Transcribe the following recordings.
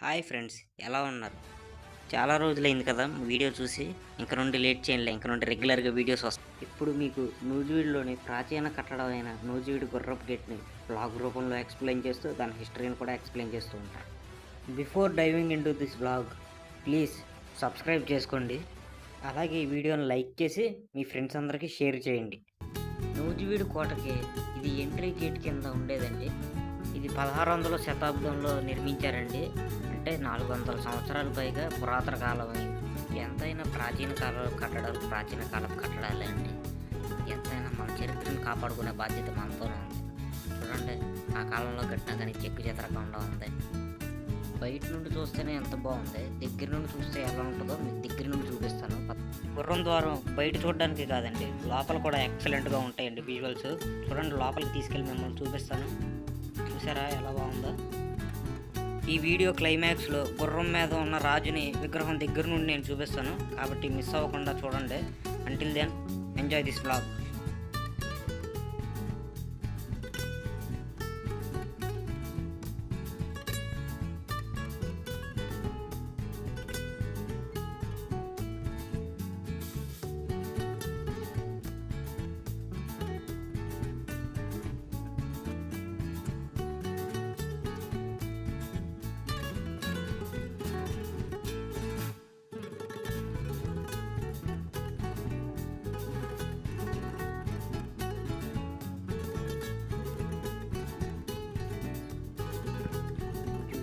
Hi friends, ఎలా ఉన్నారు? చాలా రోజులైంది కదా వీడియో చూసి. ఇంక నుండి లేట్ చేయండి, ఇంక నుండి రెగ్యులర్గా వీడియోస్ వస్తాయి. ఇప్పుడు మీకు నూజివీడులోని ప్రాచీన కట్టడమైన నూజివీడు గుర్రపు గేట్ని బ్లాగ్ రూపంలో ఎక్స్ప్లెయిన్ చేస్తూ దాని హిస్టరీని కూడా ఎక్స్ప్లెయిన్ చేస్తూ ఉంటాను. Before diving in to this blog, please subscribe చేసుకోండి. అలాగే ఈ వీడియోని లైక్ చేసి మీ ఫ్రెండ్స్ అందరికీ షేర్ చేయండి. నూజివీడు కోటకి ఇది ఎంట్రీ గేట్ కింద ఉండేదండి. ఇది 1600వ శతాబ్దంలో నిర్మించారండి. అంటే 400 సంవత్సరాలు పైగా పురాతన కాలం అయింది. ఎంతైనా ప్రాచీన కాలపు కట్టడాలే అండి. ఎంతైనా మన చరిత్రను కాపాడుకునే బాధ్యత మనతోనే ఉంది. చూడండి, ఆ కాలంలో కట్టినా కానీ చెక్కు చెదరకుండా ఉంది. బయట నుండి చూస్తేనే ఎంత బాగుంది, దగ్గర నుండి చూస్తే ఎలా ఉంటుందో మీకు దగ్గర నుండి చూపిస్తాను. గుర్రం ద్వారం బయట చూడడానికి కాదండి, లోపల కూడా ఎక్సలెంట్గా ఉంటాయండి విజువల్స్. చూడండి, లోపలికి తీసుకెళ్ళి మిమ్మల్ని చూపిస్తాను. చూసారా ఎలా బాగుందో? ఈ వీడియో క్లైమాక్స్లో గుర్రం మీద ఉన్న రాజుని విగ్రహం దగ్గర నుండి నేను చూపిస్తాను, కాబట్టి మిస్ అవ్వకుండా చూడండి. Until then, enjoy this vlog.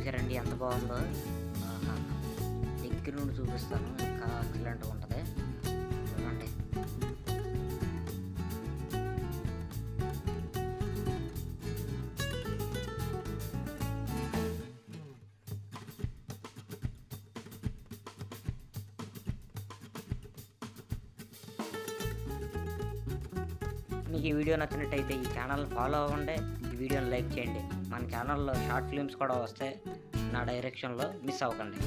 చూసారండి ఎంత బాగుందో? దగ్గర నుండి చూపిస్తాను, ఇంకా ఎక్సలెంట్గా ఉంటుంది. చూడండి. మీకు ఈ వీడియో నచ్చినట్టయితే ఈ ఛానల్ ఫాలో అవ్వండి, ఈ వీడియోని లైక్ చేయండి. మన ఛానల్లో షార్ట్ ఫిల్మ్స్ కూడా వస్తాయి, నా డైరెక్షన్లో. మిస్ అవ్వకండి.